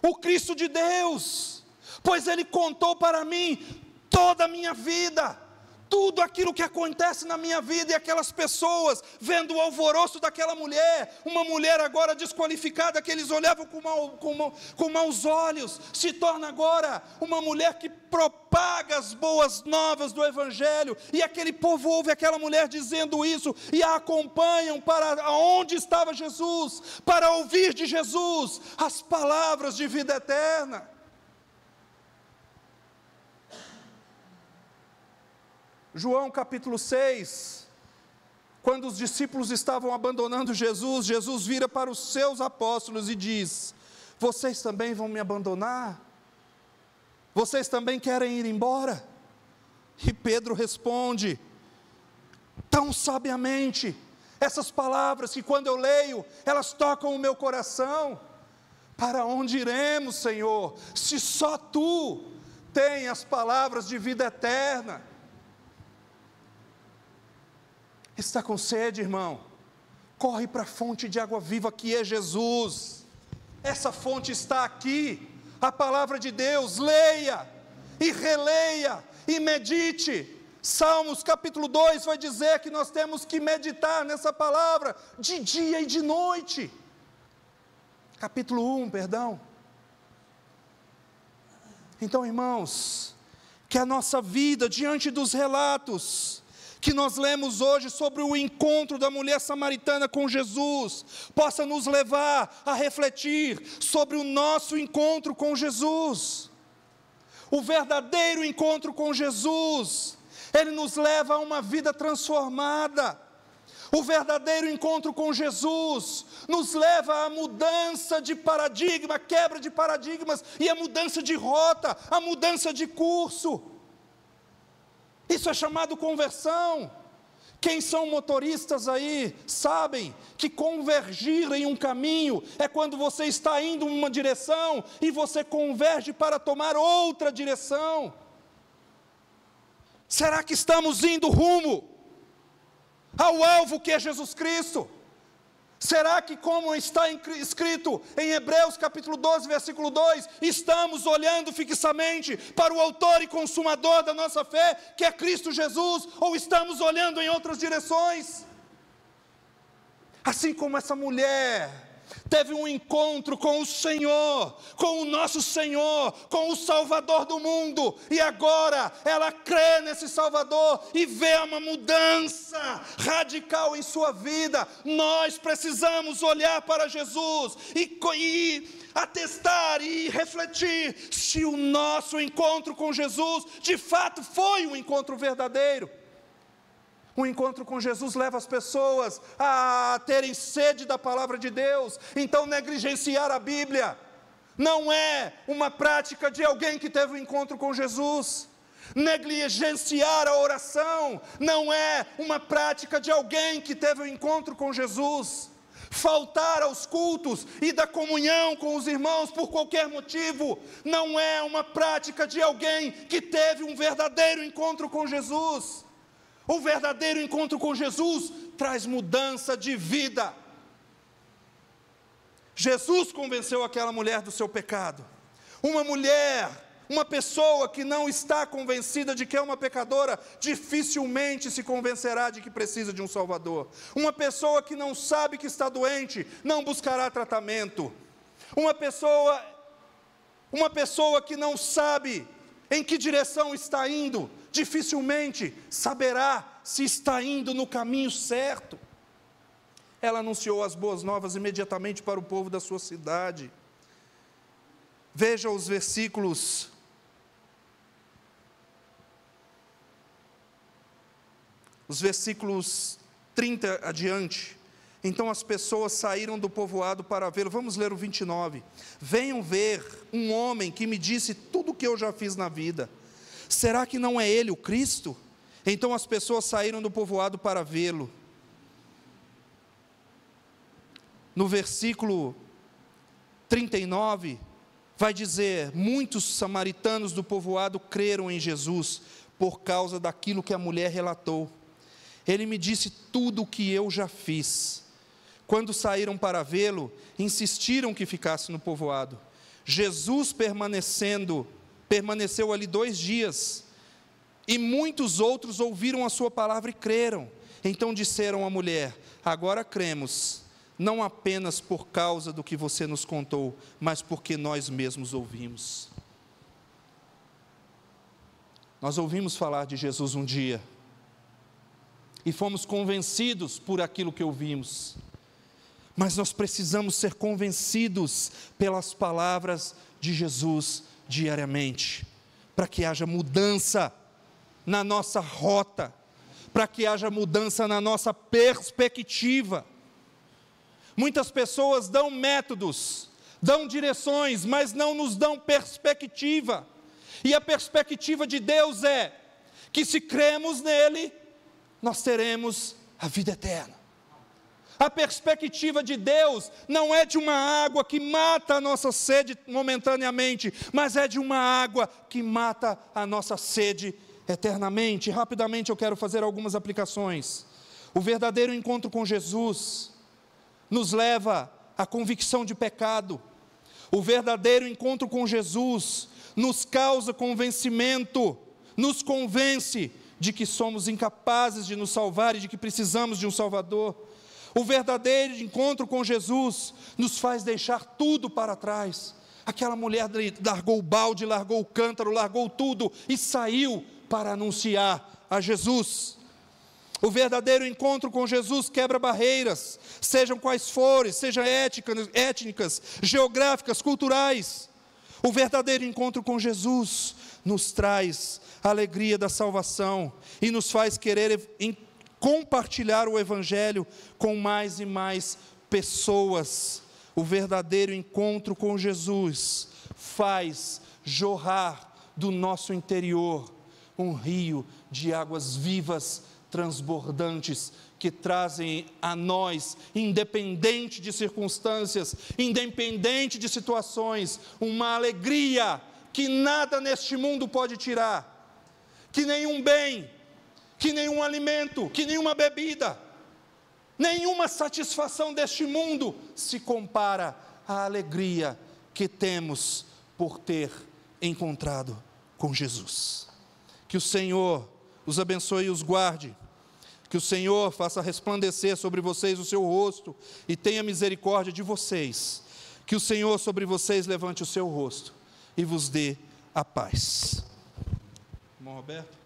o Cristo de Deus, pois Ele contou para mim toda a minha vida, tudo aquilo que acontece na minha vida. E aquelas pessoas, vendo o alvoroço daquela mulher, uma mulher agora desqualificada, que eles olhavam com maus olhos, se torna agora uma mulher que propaga as boas novas do Evangelho. E aquele povo ouve aquela mulher dizendo isso, e a acompanham para onde estava Jesus, para ouvir de Jesus as palavras de vida eterna. João capítulo 6, quando os discípulos estavam abandonando Jesus, Jesus vira para os seus apóstolos e diz: vocês também vão me abandonar? Vocês também querem ir embora? E Pedro responde, tão sabiamente, essas palavras que quando eu leio, elas tocam o meu coração: para onde iremos, Senhor, se só Tu tens as palavras de vida eterna? Está com sede, irmão? Corre para a fonte de água viva que é Jesus. Essa fonte está aqui, a palavra de Deus. Leia e releia e medite. Salmos capítulo 2 vai dizer que nós temos que meditar nessa palavra de dia e de noite. Capítulo 1, perdão. Então, irmãos, que a nossa vida diante dos relatos que nós lemos hoje sobre o encontro da mulher samaritana com Jesus, possa nos levar a refletir sobre o nosso encontro com Jesus. O verdadeiro encontro com Jesus, ele nos leva a uma vida transformada. O verdadeiro encontro com Jesus nos leva à mudança de paradigma, a quebra de paradigmas e a mudança de rota, a mudança de curso. Isso é chamado conversão. Quem são motoristas aí sabem que convergir em um caminho é quando você está indo em uma direção e você converge para tomar outra direção. Será que estamos indo rumo ao alvo que é Jesus Cristo? Será que, como está escrito em Hebreus capítulo 12, versículo 2, estamos olhando fixamente para o autor e consumador da nossa fé, que é Cristo Jesus, ou estamos olhando em outras direções? Assim como essa mulher teve um encontro com o Senhor, com o nosso Senhor, com o Salvador do mundo, e agora ela crê nesse Salvador e vê uma mudança radical em sua vida. Nós precisamos olhar para Jesus e atestar e refletir se o nosso encontro com Jesus de fato foi um encontro verdadeiro. O encontro com Jesus leva as pessoas a terem sede da palavra de Deus. Então, negligenciar a Bíblia não é uma prática de alguém que teve um encontro com Jesus. Negligenciar a oração não é uma prática de alguém que teve um encontro com Jesus. Faltar aos cultos e da comunhão com os irmãos por qualquer motivo não é uma prática de alguém que teve um verdadeiro encontro com Jesus. O verdadeiro encontro com Jesus traz mudança de vida. Jesus convenceu aquela mulher do seu pecado. Uma pessoa que não está convencida de que é uma pecadora, dificilmente se convencerá de que precisa de um Salvador. Uma pessoa que não sabe que está doente, não buscará tratamento. Uma pessoa que não sabe em que direção está indo, dificilmente saberá se está indo no caminho certo. Ela anunciou as boas novas imediatamente para o povo da sua cidade. Veja os versículos 30 adiante. Então as pessoas saíram do povoado para vê-lo. Vamos ler o 29. Venham ver um homem que me disse tudo o que eu já fiz na vida. Será que não é ele o Cristo? Então as pessoas saíram do povoado para vê-lo. No versículo 39, vai dizer: muitos samaritanos do povoado creram em Jesus, por causa daquilo que a mulher relatou. Ele me disse tudo o que eu já fiz. Quando saíram para vê-lo, insistiram que ficasse no povoado. Jesus permaneceu ali 2 dias, e muitos outros ouviram a sua palavra e creram. Então disseram à mulher: agora cremos, não apenas por causa do que você nos contou, mas porque nós mesmos ouvimos. Nós ouvimos falar de Jesus um dia, e fomos convencidos por aquilo que ouvimos, mas nós precisamos ser convencidos pelas palavras de Jesus diariamente, para que haja mudança na nossa rota, para que haja mudança na nossa perspectiva. Muitas pessoas dão métodos, dão direções, mas não nos dão perspectiva. E a perspectiva de Deus é que, se cremos nele, nós teremos a vida eterna. A perspectiva de Deus não é de uma água que mata a nossa sede momentaneamente, mas é de uma água que mata a nossa sede eternamente. Rapidamente eu quero fazer algumas aplicações. O verdadeiro encontro com Jesus nos leva à convicção de pecado. O verdadeiro encontro com Jesus nos causa convencimento, nos convence de que somos incapazes de nos salvar e de que precisamos de um Salvador. O verdadeiro encontro com Jesus nos faz deixar tudo para trás. Aquela mulher largou o balde, largou o cântaro, largou tudo e saiu para anunciar a Jesus. O verdadeiro encontro com Jesus quebra barreiras, sejam quais forem, sejam étnicas, geográficas, culturais. O verdadeiro encontro com Jesus nos traz a alegria da salvação e nos faz querer compartilhar o Evangelho com mais e mais pessoas. O verdadeiro encontro com Jesus faz jorrar do nosso interior um rio de águas vivas, transbordantes, que trazem a nós, independente de circunstâncias, independente de situações, uma alegria que nada neste mundo pode tirar, que nenhum bem, que nenhum alimento, que nenhuma bebida, nenhuma satisfação deste mundo se compara à alegria que temos por ter encontrado com Jesus. Que o Senhor os abençoe e os guarde, que o Senhor faça resplandecer sobre vocês o seu rosto e tenha misericórdia de vocês, que o Senhor sobre vocês levante o seu rosto e vos dê a paz. Irmão Roberto.